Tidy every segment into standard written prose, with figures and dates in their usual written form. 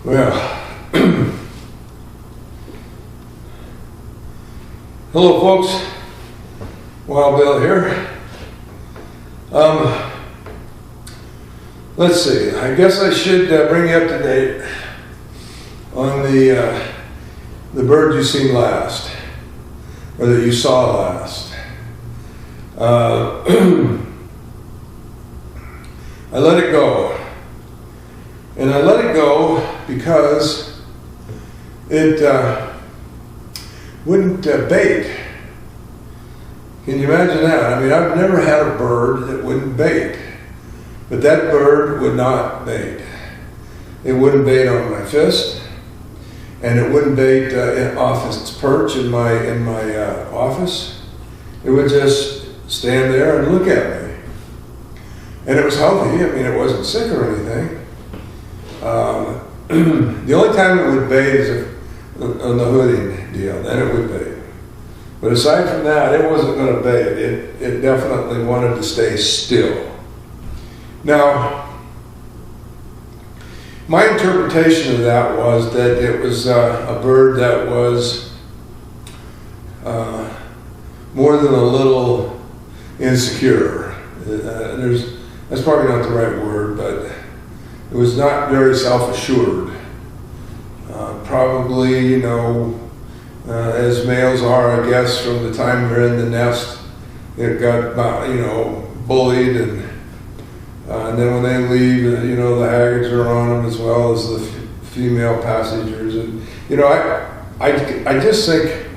Well, hello folks, Wild Bill here. Let's see, I guess I should bring you up to date on the bird you seen last, or that you saw last. I let it go. And I let it go because it wouldn't bait. Can you imagine that? I mean, I've never had a bird that wouldn't bait. But that bird would not bait. It wouldn't bait on my fist, and it wouldn't bait off its perch in my office. It would just stand there and look at me. And it was healthy. I mean, it wasn't sick or anything. The only time it would bait is if, on the hooding deal, then it would bait. But aside from that, it wasn't going to bait. It definitely wanted to stay still. Now, my interpretation of that was that it was a bird that was more than a little insecure. That's probably not the right word, but it was not very self-assured. Probably, as males are, I guess, from the time they're in the nest, it got, bullied, and then when they leave, the haggards are on them as well as the female passengers. And, I just think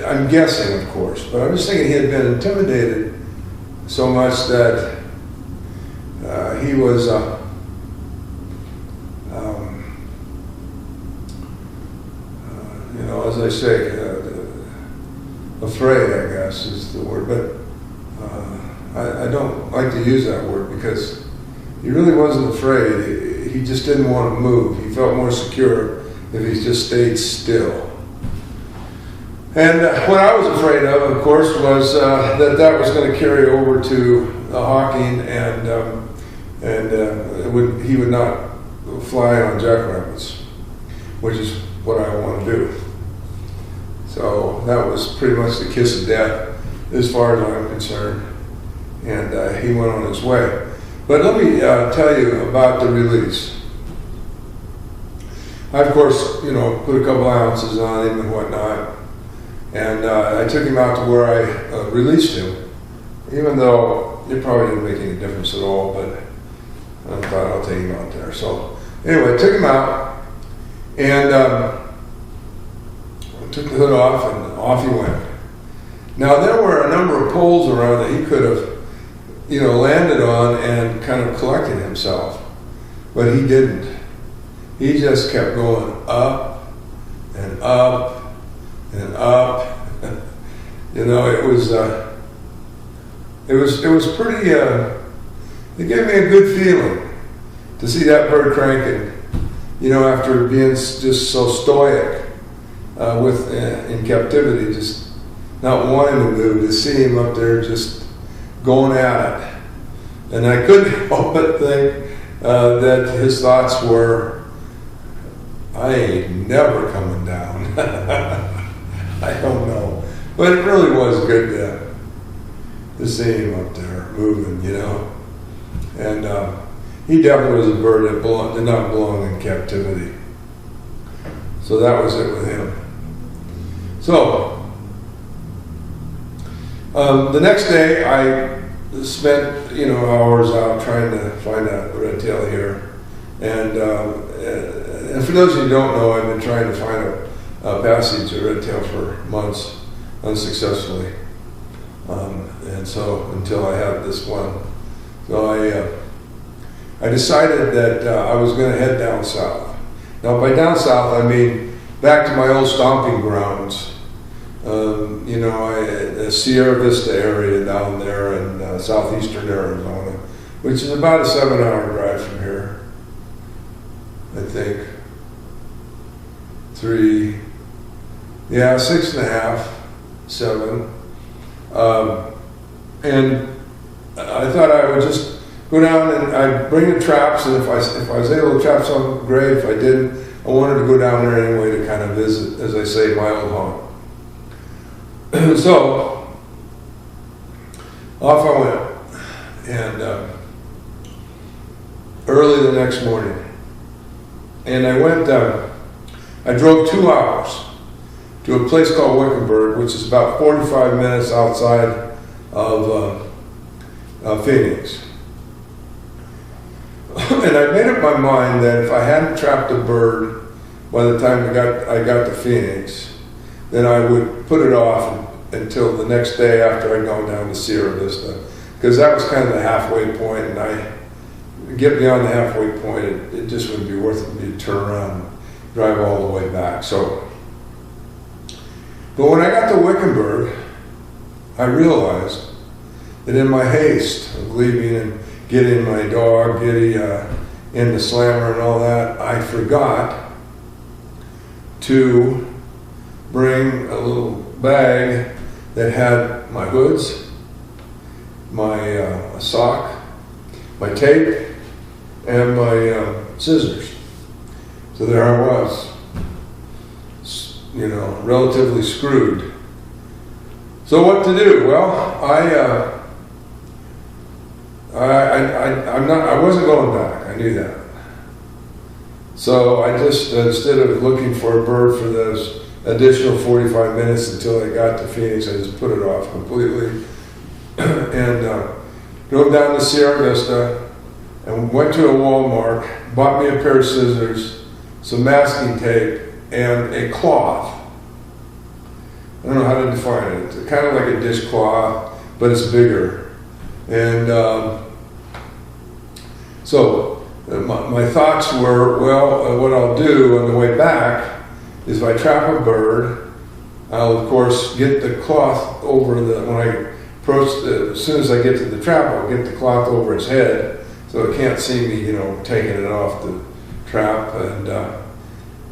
I'm guessing, of course, but I'm just thinking he had been intimidated so much that he was as I say, afraid, I guess is the word, but I don't like to use that word because he really wasn't afraid. He just didn't want to move. He felt more secure if he just stayed still. And what I was afraid of course, was that was going to carry over to hawking, and he would not fly on jackrabbits, which is what I want to do. So that was pretty much the kiss of death as far as I'm concerned. And he went on his way. But let me tell you about the release. I, of course, put a couple ounces on him and whatnot. And I took him out to where I released him, even though it probably didn't make any difference at all, but I thought I'll take him out there. So anyway, I took him out, and took the hood off, and off he went. Now, there were a number of poles around that he could have, landed on and kind of collected himself, but he didn't. He just kept going up and up and up. It was pretty. It gave me a good feeling to see that bird cranking. After being just so stoic. In captivity, just not wanting to move, to see him up there just going at it. And I couldn't help but think that his thoughts were, I ain't never coming down. I don't know. But it really was good to see him up there moving, And he definitely was a bird that did not belong in captivity. So that was it with him. So, the next day I spent, hours out trying to find a red tail here. And for those of you who don't know, I've been trying to find a passage, a red tail, for months, unsuccessfully. And so, until I had this one. So I decided that I was going to head down south. Now, by down south, I mean back to my old stomping grounds. The Sierra Vista area down there in southeastern Arizona, which is about a 7-hour drive from here. I think 6.5, 7. And I thought I would just go down and I'd bring the traps, and if I was able to trap some, great. If I didn't, I wanted to go down there anyway to kind of visit, as I say, my old haunt. So off I went, and early the next morning, and I went. I drove 2 hours to a place called Wickenburg, which is about 45 minutes outside of Phoenix. And I made up my mind that if I hadn't trapped a bird by the time I got to Phoenix, then I would put it off until the next day after I'd gone down to Sierra Vista, because that was kind of the halfway point, and I get beyond the halfway point, it just wouldn't be worth it for me to turn around and drive all the way back. So, but when I got to Wickenburg, I realized that in my haste of leaving and getting my dog Giddy in the slammer and all that, I forgot to bring a little bag that had my hoods, my sock, my tape, and my scissors. So there I was, relatively screwed. So what to do? Well, I wasn't going back. I knew that. So I just, instead of looking for a bird for those additional 45 minutes until I got to Phoenix, I just put it off completely and drove down to Sierra Vista and went to a Walmart, bought me a pair of scissors, some masking tape, and a cloth. I don't know how to define it. It's kind of like a dishcloth, but it's bigger. And so my thoughts were, well, what I'll do on the way back is if I trap a bird, I'll of course get the cloth over when I approach, as soon as I get to the trap, I'll get the cloth over its head so it can't see me, taking it off the trap.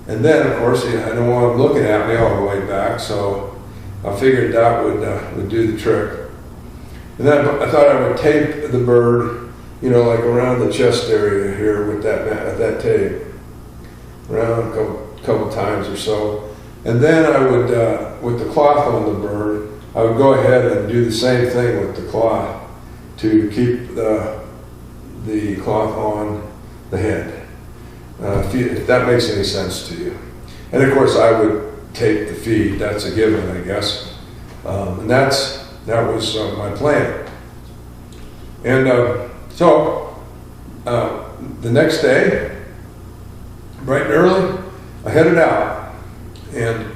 And then, of course, I don't want them looking at me all the way back, so I figured that would do the trick. And then I thought I would tape the bird, like around the chest area here with that tape, around a couple times or so. And then I would, with the cloth on the bird, I would go ahead and do the same thing with the cloth to keep the cloth on the head. If that makes any sense to you. And of course I would tape the feet, that's a given, I guess. And that was my plan. And so the next day, bright and early, I headed out. And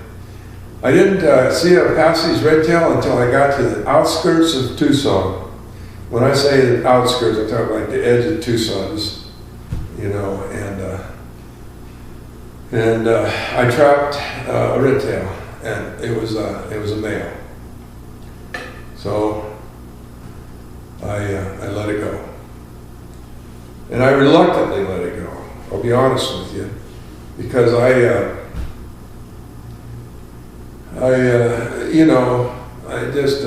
I didn't see a Patsy's red tail until I got to the outskirts of Tucson. When I say the outskirts, I'm talking like the edge of Tucson, and I trapped a red tail, and it was a male. So I let it go, and I reluctantly let it go. I'll be honest with you, because I just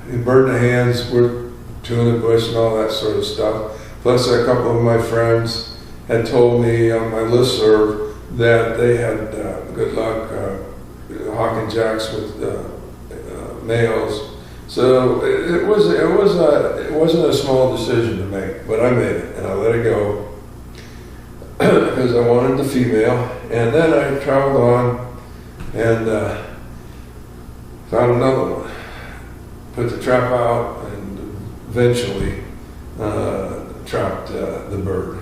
in bird in the hands, we're two in the bush and all that sort of stuff. Plus, a couple of my friends had told me on my listserv that they had good luck hawking jacks with males. So it wasn't a small decision to make, but I made it and I let it go because I wanted the female. And then I traveled on and found another one, put the trap out, and eventually trapped the bird.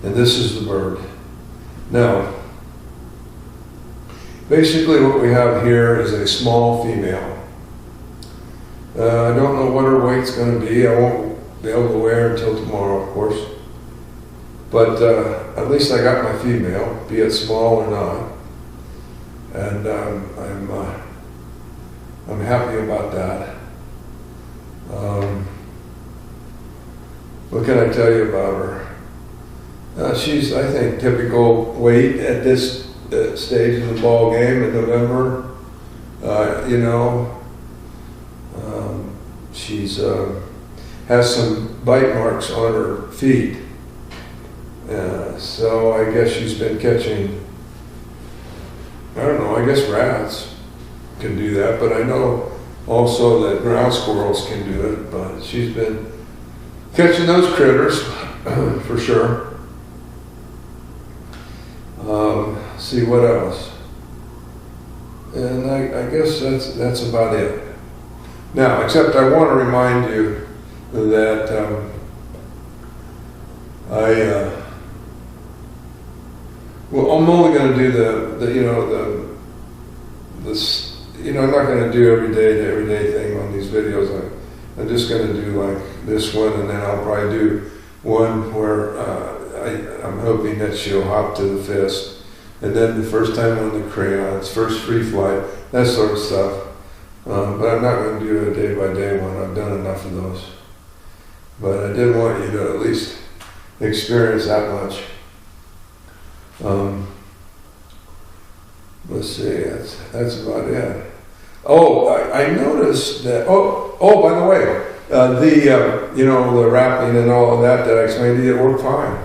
And this is the bird. Now, basically what we have here is a small female. I don't know what her weight's going to be. I won't be able to weigh her until tomorrow, of course. But at least I got my female, be it small or not. And I'm happy about that. What can I tell you about her? She's, I think, typical weight at this stage of the ball game in November. she's has some bite marks on her feet. So I guess she's been catching, I don't know, I guess rats can do that, but I know also that ground squirrels can do it, but she's been catching those critters for sure. See what else. And I guess that's about it. Now, except I want to remind you that I'm only going to do I'm not going to do everyday thing on these videos. I'm just going to do like this one, and then I'll probably do one where I'm hoping that she'll hop to the fist, and then the first time on the crayons, first free flight, that sort of stuff. But I'm not going to do a day-by-day one. I've done enough of those. But I did want you to at least experience that much. Let's see, that's about it. Oh, I noticed that, by the way, the rappling and all of that I explained to you, it worked fine.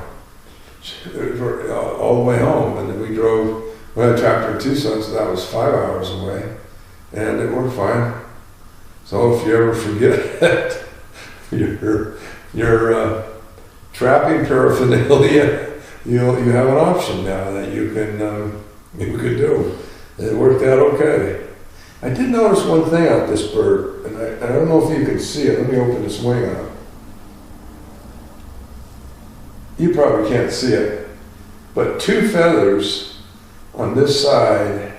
All the way home, and then we had a tractor in Tucson, so that was 5 hours away, and it worked fine. So if you ever forget your trapping paraphernalia, you have an option now that you can do. It worked out okay. I did notice one thing about this bird, and I don't know if you can see it. Let me open this wing up. You probably can't see it, but two feathers on this side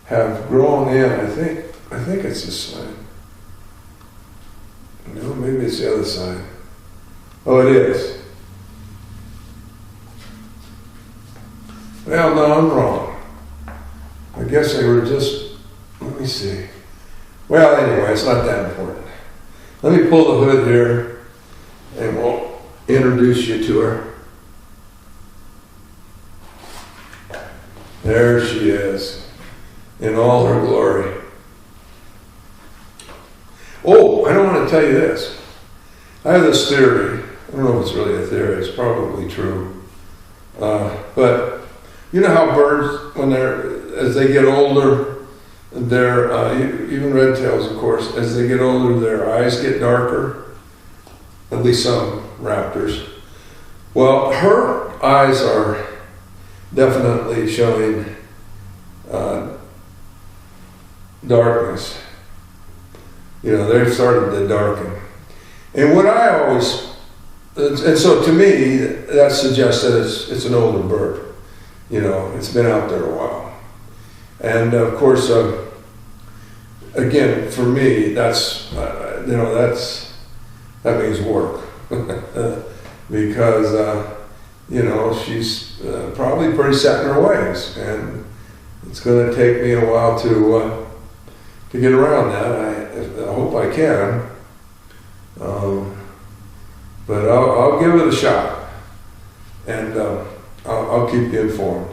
have grown in. I think it's this side. No, maybe it's the other side. Oh, it is. Well, no, I'm wrong. I guess they were just, let me see. Well, anyway, it's not that important. Let me pull the hood here, and we'll introduce you to her. There she is, in all her glory. Oh, I don't want to tell you this. I have this theory. I don't know if it's really a theory. It's probably true. But you know how birds, as they get older, even red tails, of course, as they get older, their eyes get darker. At least some raptors. Well, her eyes are definitely showing darkness. They've started to darken. And what I always, and so to me, that suggests that it's an older bird. It's been out there a while. And of course, again, for me, that means work. Because, she's probably pretty set in her ways, and it's going to take me a while to get around that. I hope I can. But I'll give it a shot, and I'll keep you informed.